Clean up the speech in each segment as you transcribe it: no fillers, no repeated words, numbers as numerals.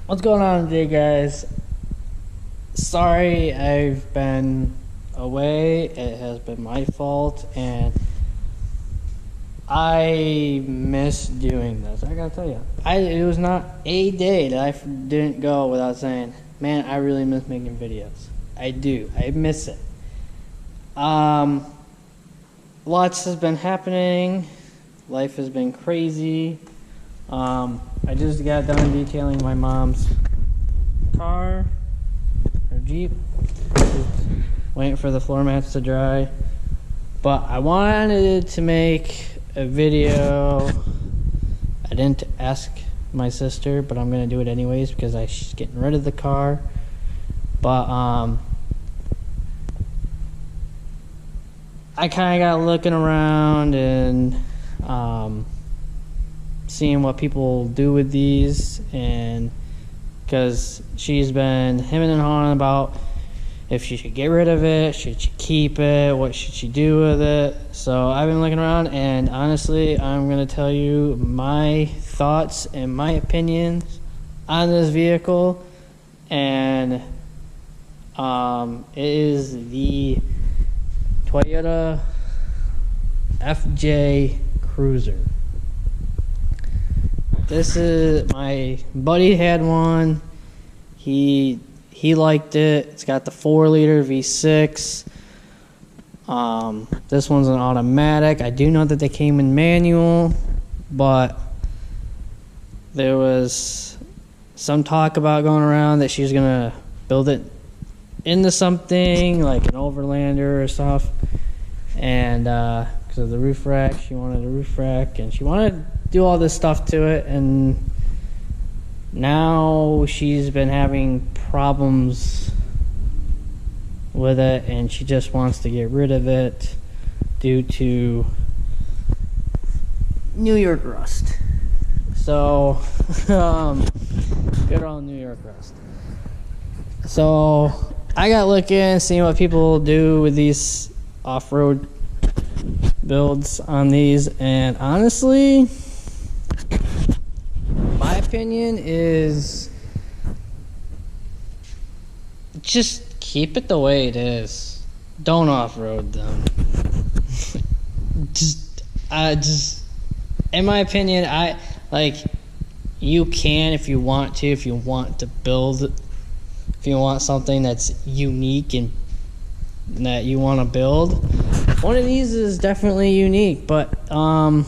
What's going on today, guys? Sorry I've been away. It has been my fault, and I miss doing this. I gotta tell you, it was not a day that I didn't go without saying, man, I really miss making videos. I do. I miss it. Lots has been happening. Life has been crazy. I just got done detailing my mom's car, her Jeep. Just waiting for the floor mats to dry. But I wanted to make a video. I didn't ask my sister, but I'm gonna do it anyways because she's getting rid of the car. But I kind of got looking around and seeing what people do with these, and because she's been hemming and hawing about if she should get rid of it, should she keep it, what should she do with it. So I've been looking around, and honestly, I'm going to tell you my thoughts and my opinions on this vehicle. And it is the Toyota FJ Cruiser. This is, my buddy had one. He liked it. It's got the 4-liter V6. This one's an automatic. I do know that they came in manual, but there was some talk about going around that she's gonna build it into something like an Overlander or stuff. And because of the roof rack, she wanted a roof rack, and she wanted to do all this stuff to it. And now she's been having problems with it, and she just wants to get rid of it due to New York rust. So good old New York rust. So I got looking, seeing what people do with these off-road builds on these, and honestly, my opinion is just keep it the way it is. Don't off-road them. just in my opinion, you can if you want to, if you want to build, if you want something that's unique and that you want to build. One of these is definitely unique, but the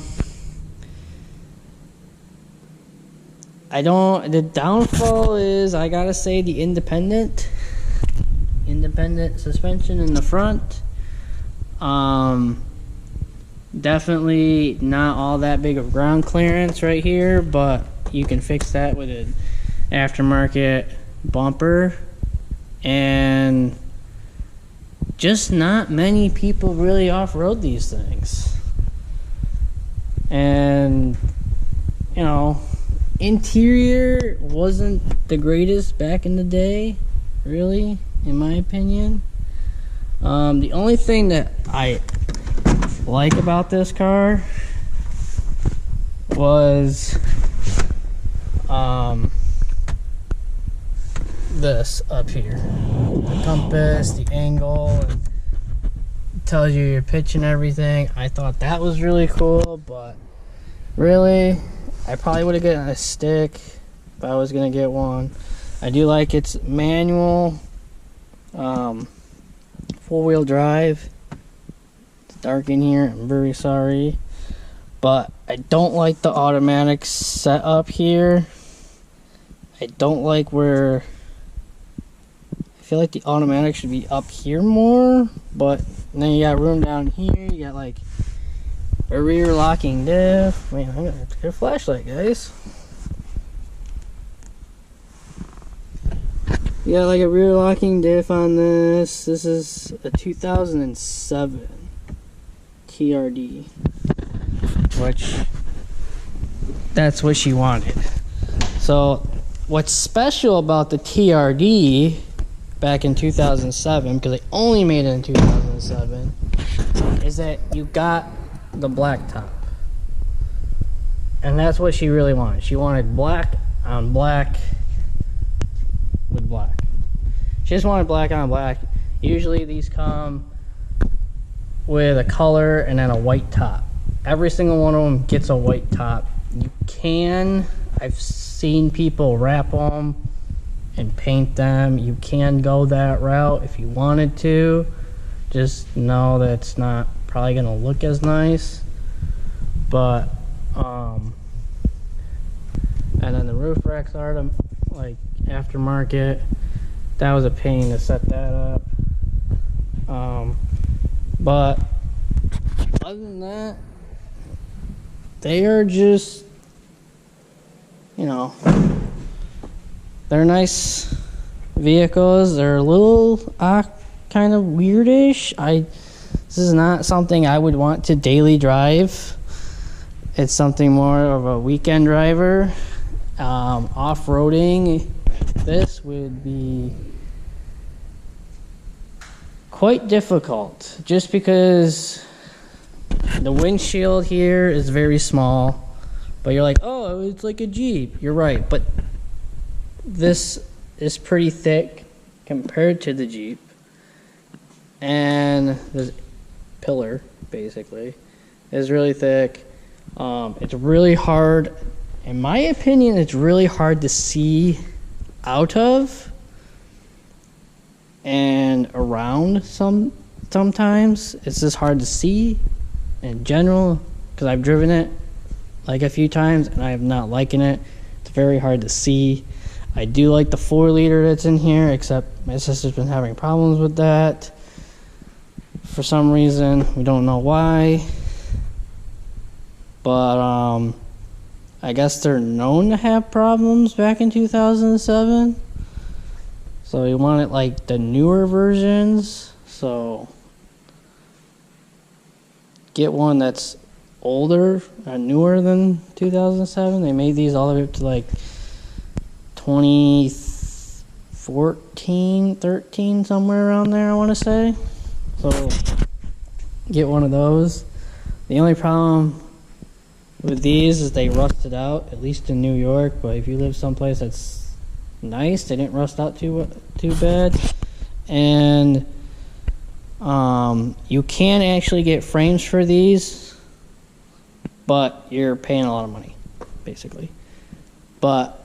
downfall is, I gotta say, the independent suspension in the front. Definitely not all that big of ground clearance right here, but you can fix that with an aftermarket bumper. And just not many people really off-road these things. And you know, interior wasn't the greatest back in the day, really, in my opinion. The only thing that I like about this car was this up here, the compass, the angle, and tells you your pitch and everything. I thought that was really cool, but really, I probably would have gotten a stick if I was gonna get one. I do like its manual, 4-wheel drive. It's dark in here, I'm very sorry, but I don't like the automatic setup here. I don't like where, I feel like the automatic should be up here more, but then you got room down here. You got like a rear locking diff. Man, I'm gonna have to get a flashlight, guys. You got like a rear locking diff on this. This is a 2007 TRD, which that's what she wanted. So what's special about the TRD back in 2007, because they only made it in 2007, is that you got the black top. And that's what she really wanted. She wanted black on black black. She just wanted black on black. Usually these come with a color and then a white top. Every single one of them gets a white top. I've seen people wrap them and paint them. You can go that route if you wanted to. Just know that it's not probably gonna look as nice. But and then the roof racks are like aftermarket. That was a pain to set that up. But other than that, they are just, you know, they're nice vehicles. They're a little kind of weirdish. This is not something I would want to daily drive. It's something more of a weekend driver. Off-roading, this would be quite difficult just because the windshield here is very small. But you're like, oh, it's like a Jeep. You're right, but this is pretty thick compared to the Jeep. And the pillar, basically, is really thick. It's really hard. In my opinion, it's really hard to see out of and around sometimes. It's just hard to see in general because I've driven it like a few times and I'm not liking it. It's very hard to see. I do like the 4-liter that's in here, except my sister's been having problems with that for some reason. We don't know why. But I guess they're known to have problems back in 2007. So you want it like the newer versions. So get one that's older and newer than 2007. They made these all the way up to like 2014, 13, somewhere around there, I want to say. So get one of those. The only problem with these is they rusted out, at least in New York. But if you live someplace that's nice, they didn't rust out too bad. And you can actually get frames for these, but you're paying a lot of money, basically. But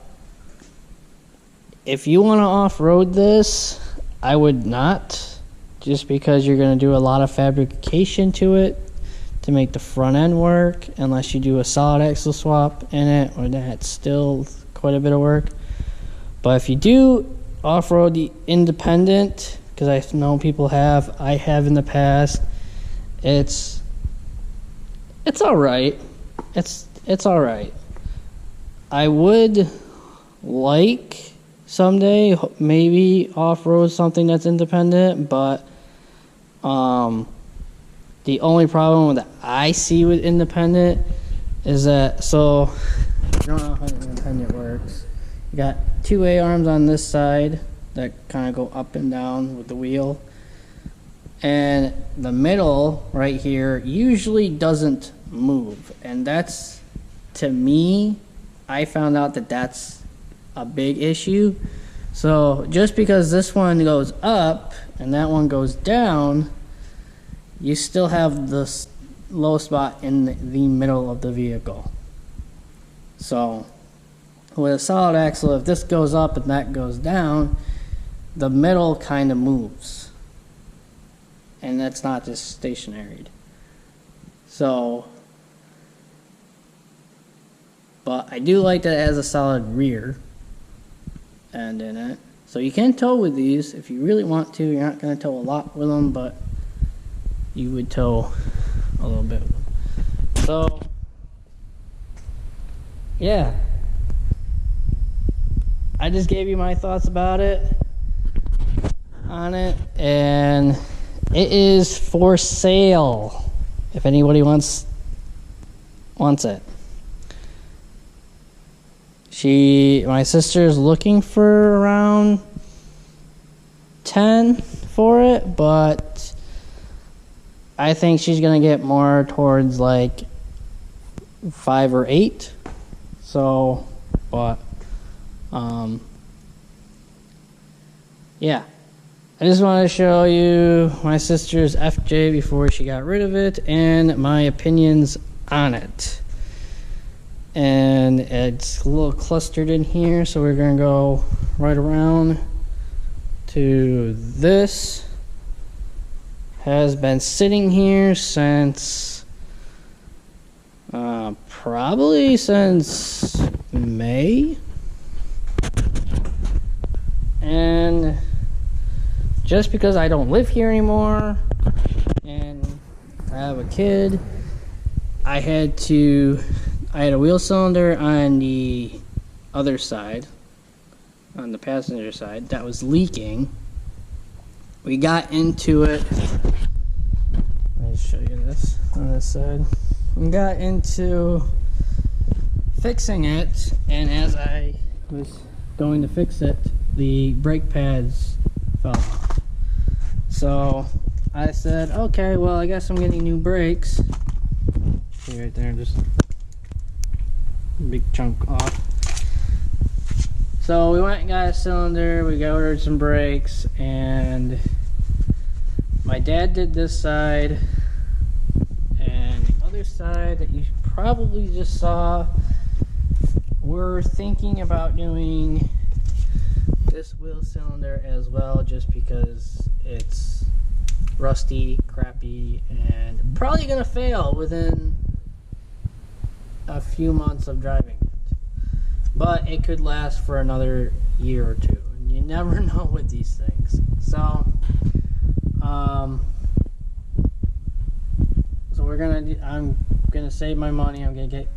if you want to off-road this, I would not, just because you're going to do a lot of fabrication to it to make the front end work, unless you do a solid axle swap in it, or that's still quite a bit of work. But if you do off-road the independent, because I know people have, I have in the past, it's all right. It's all right. I would like someday maybe off-road something that's independent, but the only problem that I see with independent is that, so I don't know how independent works. You got 2 A-arms on this side that kind of go up and down with the wheel. And the middle right here usually doesn't move. And that's, to me, I found out that that's a big issue. So just because this one goes up and that one goes down, you still have the low spot in the middle of the vehicle. So with a solid axle, if this goes up and that goes down, the middle kind of moves. And that's not just stationary. So, but I do like that it has a solid rear end in it. So you can tow with these if you really want to. You're not going to tow a lot with them, but you would tow a little bit with them. So, yeah. I just gave you my thoughts about it, on it, and it is for sale if anybody wants it. My sister's looking for around 10 for it, but I think she's gonna get more towards like 5 or 8. So, but yeah. I just want to show you my sister's FJ before she got rid of it and my opinions on it. And it's a little clustered in here, so we're going to go right around to this. Has been sitting here since probably since May. And just because I don't live here anymore and I have a kid, I had a wheel cylinder on the other side, on the passenger side, that was leaking. We got into it. Let me show you this on this side. We got into fixing it, and as I was going to fix it, the brake pads fell off. So I said, okay, well, I guess I'm getting new brakes. See right there, just a big chunk off. So we went and got a cylinder, we ordered some brakes, and my dad did this side, and the other side that you probably just saw, we're thinking about doing this wheel cylinder as well, just because it's rusty, crappy, and probably gonna fail within a few months of driving it. But it could last for another year or two, and you never know with these things. So I'm gonna save my money. I'm gonna get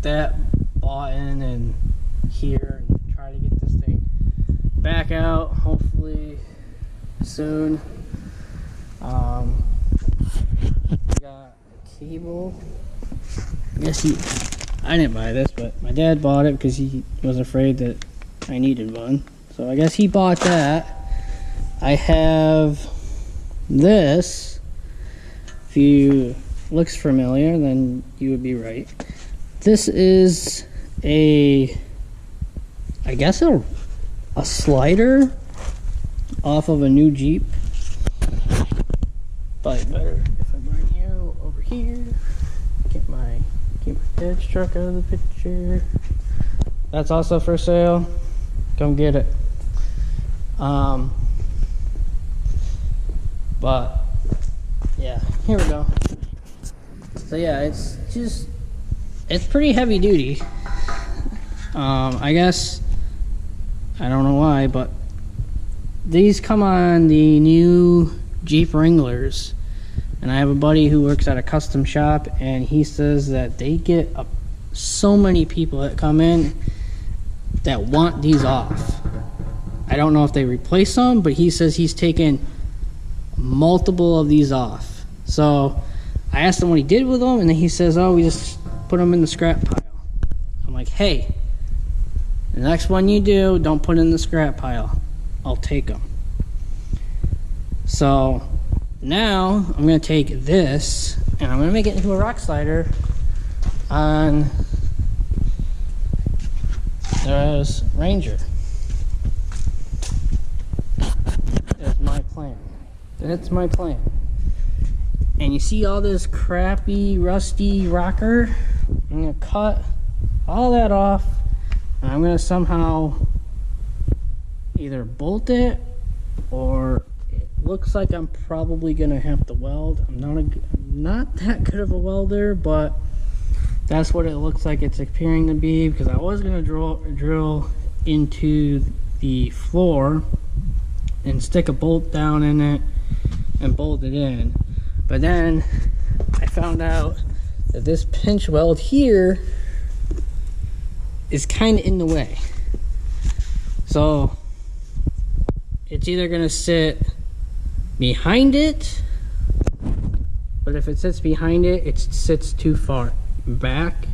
that bought in and here and try to get this thing back out hopefully soon. Got a cable. I guess I didn't buy this, but my dad bought it because he was afraid that I needed one. So I guess he bought that. I have this. If you looks familiar, then you would be right. This is I guess a slider off of a new Jeep. Probably better if I bring you over here. Keep my dad's truck out of the picture. That's also for sale. Come get it. But yeah, here we go. So yeah, it's pretty heavy duty. I guess I don't know why, but these come on the new Jeep Wranglers, and I have a buddy who works at a custom shop, and he says that they get so many people that come in that want these off. I don't know if they replace them, but he says he's taken multiple of these off. So I asked him what he did with them, and then he says, oh, we just put them in the scrap pile. I'm like, hey, the next one you do, don't put in the scrap pile. I'll take them. So now I'm going to take this and I'm going to make it into a rock slider on this Ranger. That's my plan. That's my plan. And you see all this crappy, rusty rocker? I'm going to cut all that off, and I'm going to somehow either bolt it, or it looks like I'm probably going to have to weld. I'm not that good of a welder, but that's what it looks like it's appearing to be, because I was going to drill into the floor and stick a bolt down in it and bolt it in. But then I found out that this pinch weld here is kind of in the way. So it's either going to sit behind it, but if it sits behind it, it sits too far back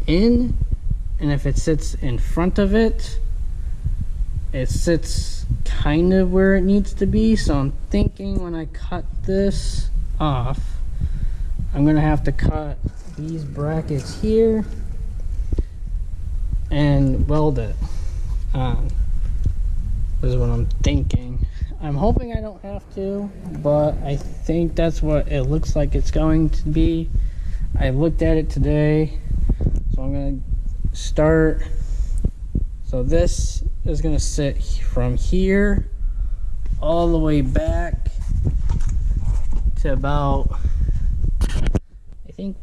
in, and if it sits in front of it, it sits kind of where it needs to be. So I'm thinking when I cut this off, I'm gonna have to cut these brackets here and weld it on. is what I'm thinking. I'm hoping I don't have to, but I think that's what it looks like it's going to be. I looked at it today, so I'm going to start. So this is going to sit from here all the way back to about, I think,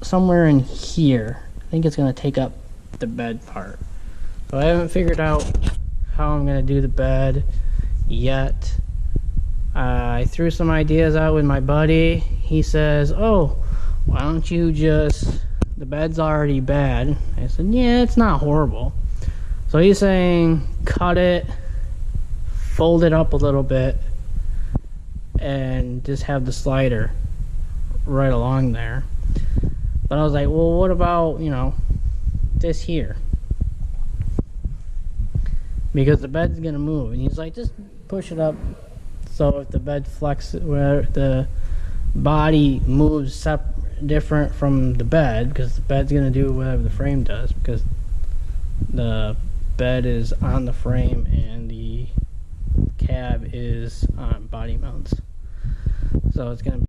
somewhere in here. I think it's going to take up the bed part. So I haven't figured out how I'm going to do the bed yet. I threw some ideas out with my buddy. He says, oh, why don't you just, the bed's already bad. I said, yeah, it's not horrible. So he's saying cut it, fold it up a little bit, and just have the slider right along there. But I was like, well, what about, you know, this here? Because the bed's gonna move. And he's like, just push it up so if the bed flexes, where the body moves different from the bed, because the bed's gonna do whatever the frame does, because the bed is on the frame and the cab is on body mounts. So it's gonna